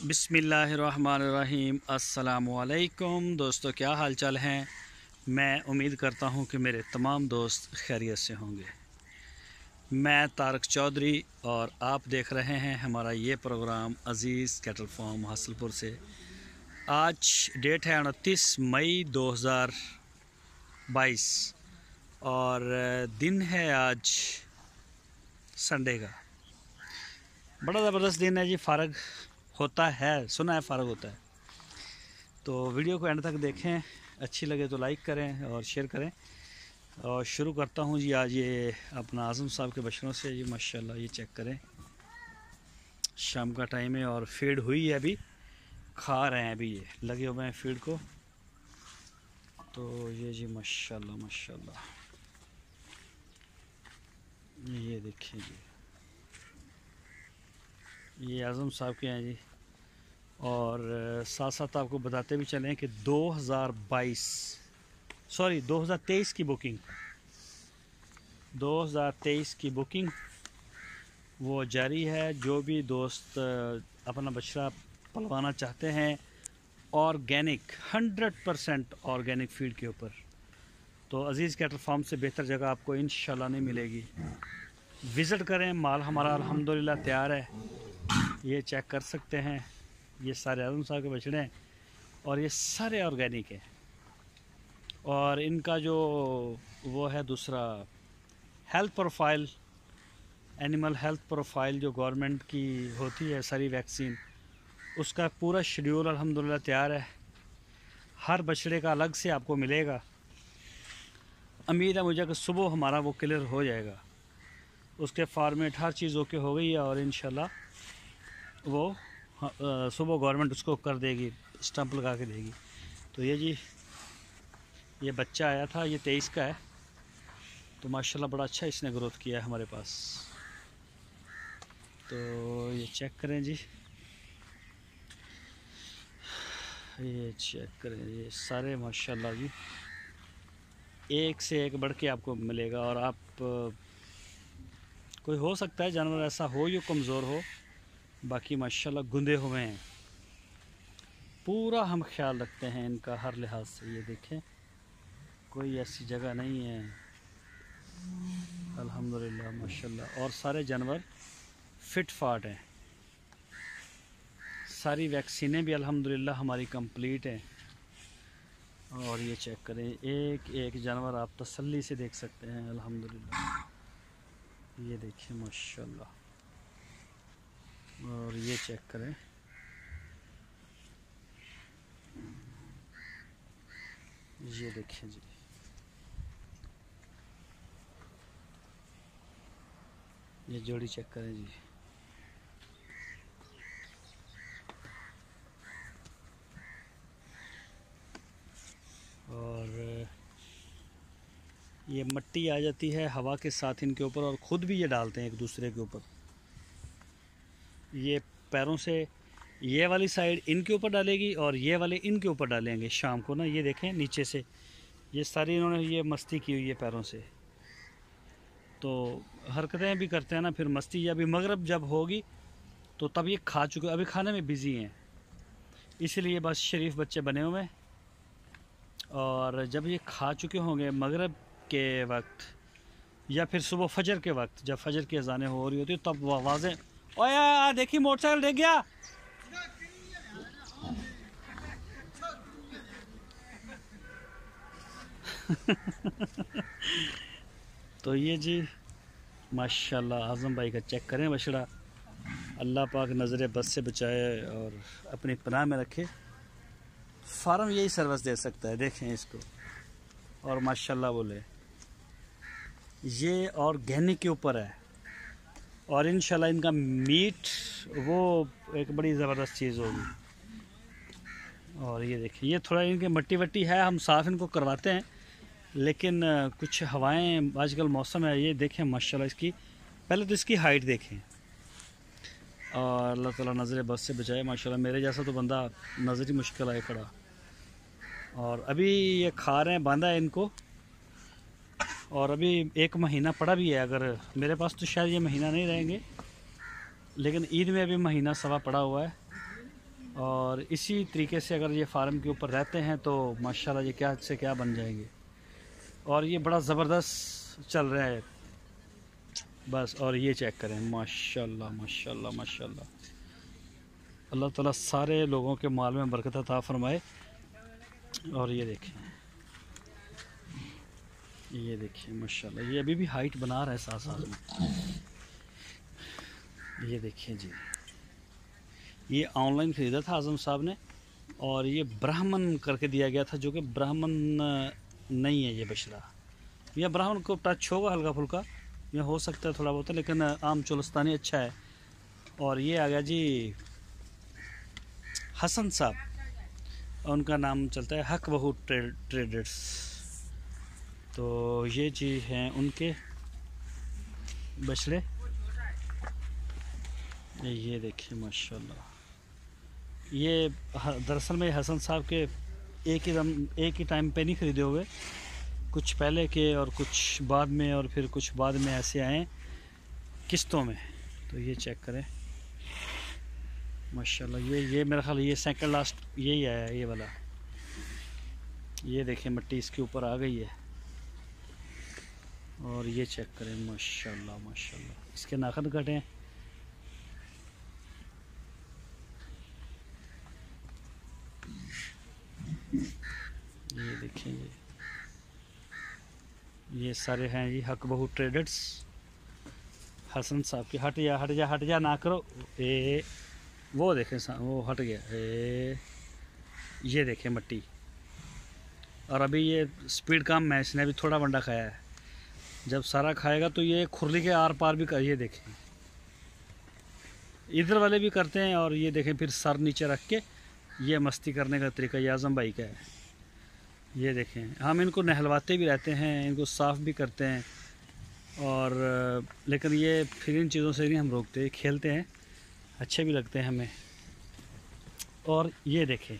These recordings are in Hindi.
बिस्मिल्लाहिर्रहमानिर्रहीम। अस्सलामुअलैकुम दोस्तों, क्या हाल चाल हैं। मैं उम्मीद करता हूं कि मेरे तमाम दोस्त खैरियत से होंगे। मैं तारक चौधरी और आप देख रहे हैं हमारा ये प्रोग्राम अज़ीज़ कैटल फार्म हासलपुर से। आज डेट है 29 मई 2022 और दिन है आज संडे का। बड़ा ज़बरदस्त दिन है जी। फ़ारग होता है, सुना है फ़ारग होता है। तो वीडियो को एंड तक देखें, अच्छी लगे तो लाइक करें और शेयर करें। और शुरू करता हूं जी आज ये अपना आज़म साहब के बछड़ों से। ये माशाल्लाह, ये चेक करें, शाम का टाइम है और फीड हुई है, अभी खा रहे हैं, अभी ये लगे हुए हैं फीड को। तो ये जी माशाल्लाह माशाल्लाह, ये देखिए जी, ये आज़म साहब के हैं जी। और साथ साथ आपको बताते भी चलें कि 2023 की बुकिंग, 2023 की बुकिंग वो जारी है। जो भी दोस्त अपना बछड़ा पलवाना चाहते हैं ऑर्गेनिक, 100% ऑर्गेनिक फीड के ऊपर, तो अज़ीज़ कैटल फार्म से बेहतर जगह आपको इंशाल्लाह नहीं मिलेगी। विज़िट करें, माल हमारा अल्हम्दुलिल्लाह तैयार है। ये चेक कर सकते हैं, ये सारे आज़म साहब के बछड़े हैं और ये सारे ऑर्गेनिक हैं। और इनका जो वो है दूसरा health profile, animal health profile जो गवर्नमेंट की होती है, सारी वैक्सीन, उसका पूरा शेड्यूल अल्हम्दुलिल्लाह तैयार है। हर बछड़े का अलग से आपको मिलेगा। उम्मीद है मुझे कि सुबह हमारा वो क्लियर हो जाएगा। उसके फॉर्मेट हर चीज़ ओके हो गई है और इंशाल्लाह वो सुबह गवर्नमेंट उसको कर देगी, स्टंप लगा के देगी। तो ये जी, ये बच्चा आया था, ये 23 का है। तो माशाल्लाह बड़ा अच्छा इसने ग्रोथ किया है हमारे पास। तो ये चेक करें जी, ये चेक करें, ये सारे माशाल्लाह जी एक से एक बढ़ के आपको मिलेगा। और आप कोई हो सकता है जानवर ऐसा हो जो कमज़ोर हो, बाकी माशाल्लाह गुंदे हुए हैं। पूरा हम ख्याल रखते हैं इनका हर लिहाज से। ये देखें, कोई ऐसी जगह नहीं है अल्हम्दुलिल्लाह माशाल्लाह। और सारे जानवर फिट फाट हैं। सारी वैक्सीनें भी अल्हम्दुलिल्लाह हमारी कंप्लीट हैं। और ये चेक करें, एक एक जानवर आप तसल्ली से देख सकते हैं अल्हम्दुलिल्लाह। ये देखिए माशाल्लाह। और ये चेक करें, ये देखिए जी, ये जोड़ी चेक करें जी। और ये मिट्टी आ जाती है हवा के साथ इनके ऊपर, और ख़ुद भी ये डालते हैं एक दूसरे के ऊपर। ये पैरों से ये वाली साइड इनके ऊपर डालेगी और ये वाले इनके ऊपर डालेंगे शाम को ना। ये देखें नीचे से ये सारी इन्होंने ये मस्ती की हुई है पैरों से। तो हरकतें भी करते हैं ना, फिर मस्ती। अभी मगरब जब होगी तो तब ये खा चुके, अभी खाने में बिज़ी हैं, इसलिए बस शरीफ बच्चे बने हुए हैं। और जब ये खा चुके होंगे मगरब के वक्त या फिर सुबह फजर के वक्त, जब फजर की अजानें हो रही होती है, तब वो आवाज़ें, ओए देखिए मोटरसाइकिल देख गया। तो ये जी माशाल्लाह आज़म भाई का चेक करें बछड़ा। अल्लाह पाक नज़र बद से बचाए और अपनी पनाह में रखे। फार्म यही सर्विस दे सकता है, देखें इसको। और माशाल्लाह बोले, ये ऑर्गेनिक के ऊपर है और इंशाल्लाह इनका मीट वो एक बड़ी ज़बरदस्त चीज़ होगी। और ये देखिए, ये थोड़ा इनके मट्टी वट्टी है, हम साफ़ इनको करवाते हैं, लेकिन कुछ हवाएं आजकल मौसम है। ये देखें माशाल्लाह इसकी, पहले तो इसकी हाइट देखें। और अल्लाह ताला नज़र बद से बचाए माशाल्लाह। मेरे जैसा तो बंदा नज़र ही मुश्किल आए खड़ा। और अभी ये खा रहे हैं, बांधा है इनको, और अभी 1 महीना पड़ा भी है। अगर मेरे पास तो शायद ये महीना नहीं रहेंगे, लेकिन ईद में अभी महीना सवा पड़ा हुआ है। और इसी तरीके से अगर ये फार्म के ऊपर रहते हैं तो माशाल्लाह ये क्या से क्या बन जाएंगे। और ये बड़ा ज़बरदस्त चल रहा है बस। और ये चेक करें, माशाल्लाह माशाल्लाह माशाल्लाह। अल्लाह ताला सारे लोगों के माल में बरकत अता फरमाए। और ये देखिए माशाल्लाह, ये अभी भी हाइट बना रहा है साथ साथ में। ये देखिए जी, ये ऑनलाइन ख़रीदा था आज़म साहब ने, और ये ब्राह्मण करके दिया गया था, जो कि ब्राह्मण नहीं है ये बछड़ा। यह ब्राह्मण को टच होगा हल्का फुल्का, यह हो सकता है थोड़ा बहुत, लेकिन आम चोलस्तानी अच्छा है। और ये आ गया जी हसन साहब, उनका नाम चलता है हक बहू ट्रेडर्स। तो ये जी हैं उनके बछड़े। ये देखिए माशाल्लाह, ये दरअसल में हसन साहब के एक ही टाइम पे नहीं ख़रीदे हुए, कुछ पहले के और कुछ बाद में, और फिर कुछ बाद में ऐसे आए किस्तों में। तो ये चेक करें माशाल्लाह, ये मेरा ख्याल ये सेकंड लास्ट यही आया है, ये वाला। ये देखें मिट्टी इसके ऊपर आ गई है। और ये चेक करें माशाल्लाह माशाल्लाह, इसके नाखून कटे हैं। ये देखें ये सारे हैं जी हक बहू ट्रेडर्स हसन साहब की। हट जा ना करो। वो देखें वो हट गया। ये देखें मिट्टी। और अभी ये स्पीड कम है, इसने अभी थोड़ा बंडा खाया है। जब सारा खाएगा तो ये खुरली के आर पार भी कर, ये देखें इधर वाले भी करते हैं। और ये देखें फिर सर नीचे रख के ये मस्ती करने का तरीका ये आज़म भाई का है। ये देखें, हम इनको नहलवाते भी रहते हैं, इनको साफ़ भी करते हैं, और लेकिन ये फिर इन चीज़ों से नहीं हम रोकते, खेलते हैं, अच्छे भी लगते हैं हमें। और ये देखें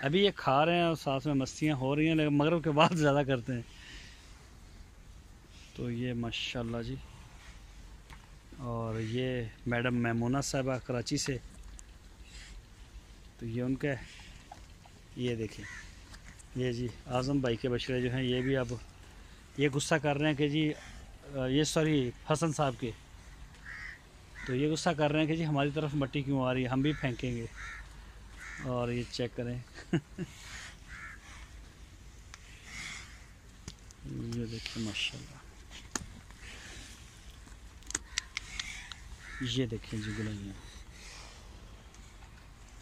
अभी ये खा रहे हैं और साथ में मस्तियाँ हो रही हैं, लेकिन मगरिब के बाद ज़्यादा करते हैं। तो ये माशाल्लाह जी। और ये मैडम मैमूना साहिबा कराची से, तो ये उनका है। ये देखें ये जी आज़म भाई के बछड़े जो हैं, ये भी अब ये गुस्सा कर रहे हैं कि जी ये सॉरी हसन साहब के, तो ये गुस्सा कर रहे हैं कि जी हमारी तरफ मिट्टी क्यों आ रही है, हम भी फेंकेंगे। और ये चेक करें ये देखिए माशाल्लाह, ये देखें जी गुलाइयाँ।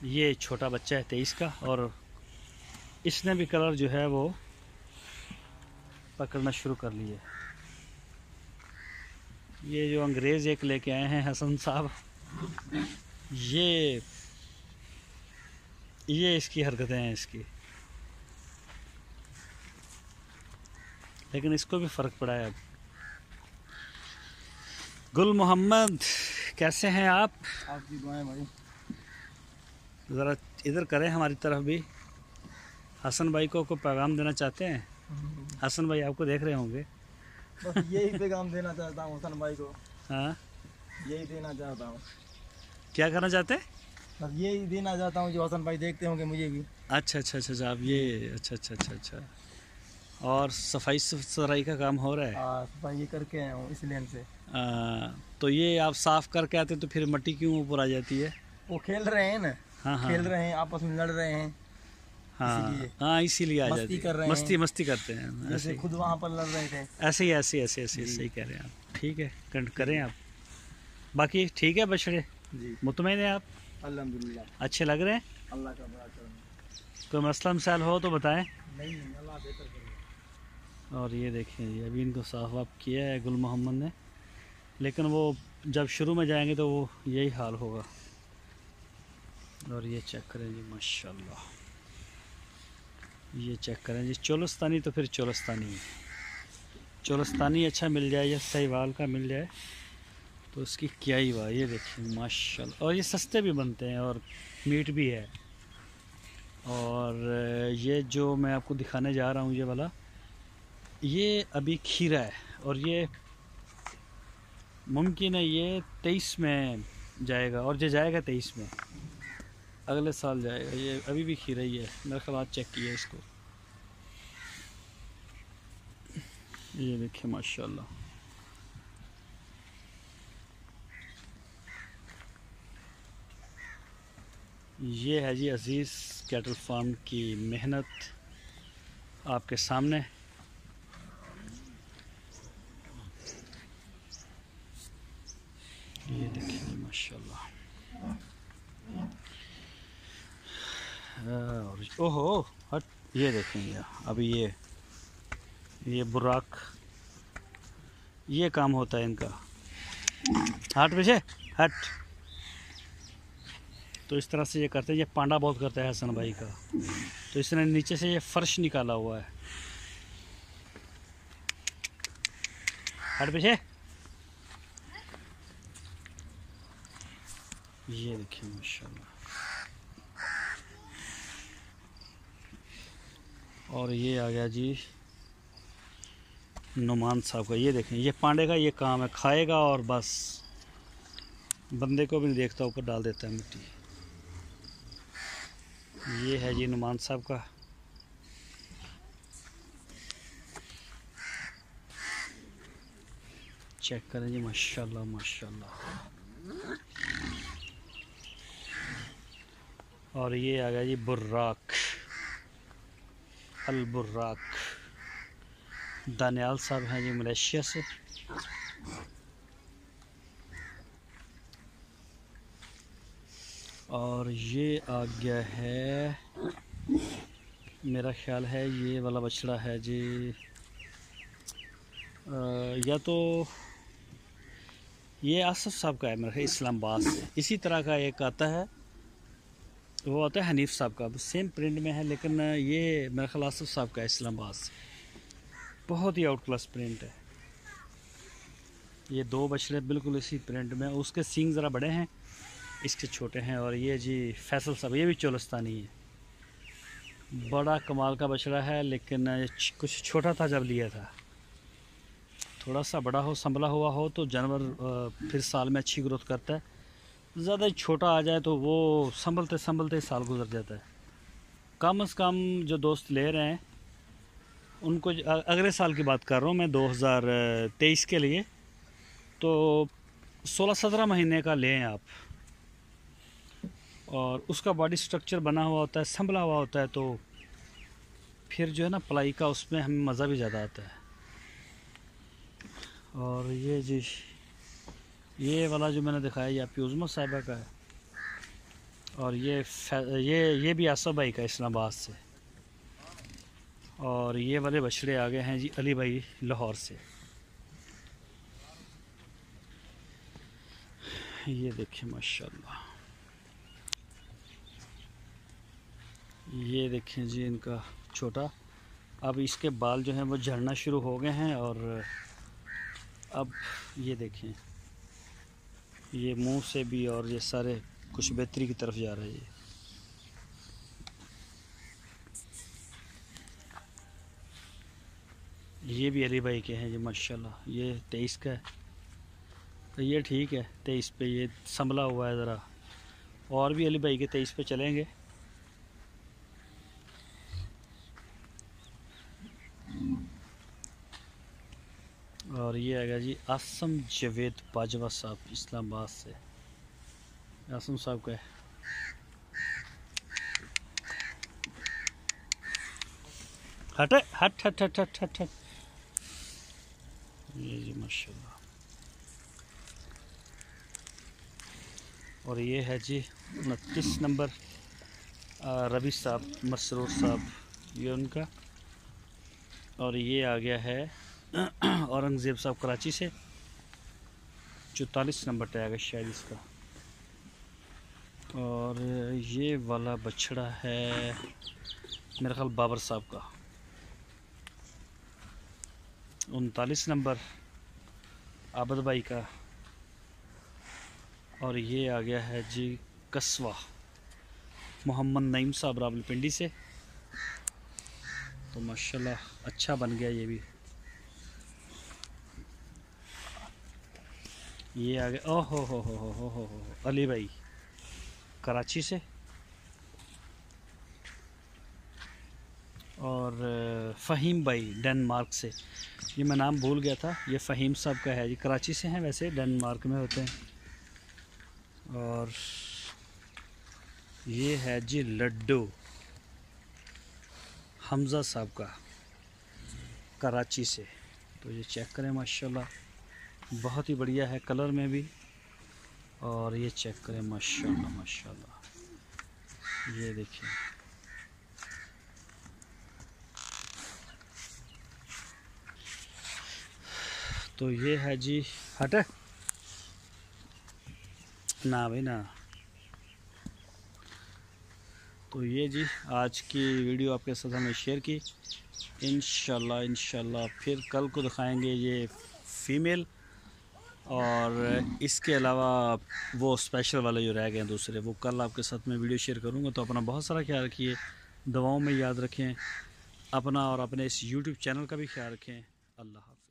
ये छोटा बच्चा है 23 का, और इसने भी कलर जो है वो पकड़ना शुरू कर लिए। ये जो अंग्रेज़ एक लेके आए हैं हसन साहब, ये इसकी हरकतें हैं इसकी, लेकिन इसको भी फ़र्क पड़ा है अब। गुल मोहम्मद कैसे हैं आप? आपकी दुआएं भाई। ज़रा इधर करें हमारी तरफ भी। हसन भाई को पैगाम देना चाहते हैं? हसन भाई आपको देख रहे होंगे। बस यही पैगाम देना चाहता हूँ हसन भाई को। हाँ, यही देना चाहता हूँ। क्या करना चाहते हैं? बस यही देना चाहता हूँ जो हसन भाई देखते होंगे मुझे भी। अच्छा आप ये अच्छा। और सफाई सुथराई का काम हो रहा है? हाँ, सफाई ये करके आया हूँ इस लेन से। तो ये आप साफ़ करके आते तो फिर मिट्टी क्यों ऊपर आ जाती है? वो खेल रहे हैं ना। हाँ। खेल रहे हैं, आपस में लड़ रहे हैं। हाँ, इसीलिए आ जाती है। मस्ती करते हैं, जैसे खुद वहाँ पर लड़ रहे थे। ऐसे सही कह रहे हैं आप। ठीक है, करें आप। बाकी ठीक है बछड़े? जी, मुतमईन है आप? अल्हम्दुलिल्लाह अच्छे लग रहे हैं? अल्लाह का बड़ा करम। कोई मसला मसाइल हो तो बताएं। नहीं, अल्लाह बेहतर करेगा। और ये देखें ये अभी इनको साफ वाफ किया है गुल मोहम्मद ने, लेकिन वो जब शुरू में जाएंगे तो वो यही हाल होगा। और ये चेक करें जी माशाल्लाह, ये चेक करें जी चोलस्तानी, तो फिर चोलस्तानी अच्छा मिल जाए या सहीवाल का मिल जाए तो उसकी क्या ही वाह। ये देखिए माशाल्लाह, और ये सस्ते भी बनते हैं और मीट भी है। और ये जो मैं आपको दिखाने जा रहा हूँ ये वाला, ये अभी खीरा है, और ये मुमकिन है ये 23 में जाएगा, और ये जाएगा 23 में, अगले साल जाएगा। ये अभी भी खीरा ही है, मेरे ख्याल आज चेक किया इसको। ये देखिए माशाल्लाह। ये है जी अजीज़ कैटल फार्म की मेहनत आपके सामने। ये देखिए माशाल्लाह। और ओहो हट, ये देखेंगे अभी ये बुराक, ये काम होता है इनका। हट पीछे हट। तो इस तरह से ये करते हैं। ये पांडा बहुत करता है हसन भाई का, तो इसने नीचे से ये फर्श निकाला हुआ है। हट पीछे। ये देखिए माशाल्लाह। और ये आ गया जी नुमान साहब का। ये देखें, ये पांडे का ये काम है, खाएगा और बस बंदे को भी नहीं देखता, ऊपर डाल देता है मिट्टी। ये है जी नुमान साहब का। चेक करें जी माशाल्लाह माशाल्लाह। और ये आ गया जी बुर्राक, अल बुर्राक। दानियाल साहब हैं जी मलेशिया से। और ये आ गया है, मेरा ख्याल है ये वाला बछड़ा है जी या तो ये आसफ साहब का है मेरा ख्याल, इस्लामाबाद से। इसी तरह का एक आता है, वो आता है हनीफ साहब का, सेम प्रिंट में है, लेकिन ये मेरा ख्याल आसफ साहब का है इस्लामाबाद से। बहुत ही आउट क्लास प्रिंट है। ये दो बछड़े बिल्कुल इसी प्रिंट में, उसके सींग ज़रा बड़े हैं, इसके छोटे हैं। और ये जी फैसल साहब, ये भी चोलस्तानी है। बड़ा कमाल का बछड़ा है, लेकिन कुछ छोटा था जब लिया था। थोड़ा सा बड़ा हो, संभला हुआ हो तो जानवर फिर साल में अच्छी ग्रोथ करता है। ज़्यादा छोटा आ जाए तो वो संभलते संभलते साल गुजर जाता है। कम से कम जो दोस्त ले रहे हैं उनको, अगले साल की बात कर रहा हूँ मैं 2023 के लिए, तो 16-17 महीने का लें आप। और उसका बॉडी स्ट्रक्चर बना हुआ होता है, संभला हुआ होता है, तो फिर जो है ना पलाई का उसमें हमें मज़ा भी ज़्यादा आता है। और ये जी ये वाला जो मैंने दिखाया ये आपकी उज़्मा साहिबा का है। और ये भी आसफ भाई का इस्लामाबाद से। और ये वाले बछड़े आ गए हैं जी अली भाई लाहौर से। ये देखिए माशाल्लाह। ये देखें जी इनका छोटा, अब इसके बाल जो हैं वो झड़ना शुरू हो गए हैं। और अब ये देखें, ये मुंह से भी, और ये सारे कुछ बेहतरी की तरफ जा रहे हैं। ये भी अली भाई के हैं जी माशाल्लाह। ये 23 का है, तो ये ठीक है 23 पे ये संभला हुआ है ज़रा। और भी अली भाई के 23 पे चलेंगे। और ये आएगा जी आसम जवेद बाजवा साहब इस्लामाबाद से। आसम साहब का है। हट हट हट हट हट हट हट। ये जी माशाल्लाह। और ये है जी 29 नंबर रवि साहब मसरूर साहब, ये उनका। और ये आ गया है औरंगज़ेब साहब कराची से, 44 नंबर टैग है शायद इसका। और ये वाला बछड़ा है मेरा ख्याल बाबर साहब का, 39 नंबर आबद भाई का। और ये आ गया है जी कस्वा मोहम्मद नईम साहब रावलपिंडी से। तो माशाल्लाह अच्छा बन गया ये भी। ये आ गए, ओहो हो, अली भाई कराची से, और फ़हीम भाई डेनमार्क से। ये मैं नाम भूल गया था, ये फ़हीम साहब का है जी, कराची से हैं वैसे, डेनमार्क में होते हैं। और ये है जी लड्डू, हमज़ा साहब का, कराची से। तो ये चेक करें माशाल्लाह, बहुत ही बढ़िया है कलर में भी। और ये चेक करें माशाल्लाह माशाल्लाह, ये देखिए। तो ये है जी, हट ना भाई ना। तो ये जी आज की वीडियो आपके साथ हमने शेयर की। इंशाल्लाह फिर कल को दिखाएंगे ये फ़ीमेल, और इसके अलावा वो स्पेशल वाले जो रह गए हैं दूसरे, वो कल आपके साथ में वीडियो शेयर करूँगा। तो अपना बहुत सारा ख्याल रखिए, दवाओं में याद रखें अपना, और अपने इस YouTube चैनल का भी ख्याल रखें। अल्लाह हाफ़िज़।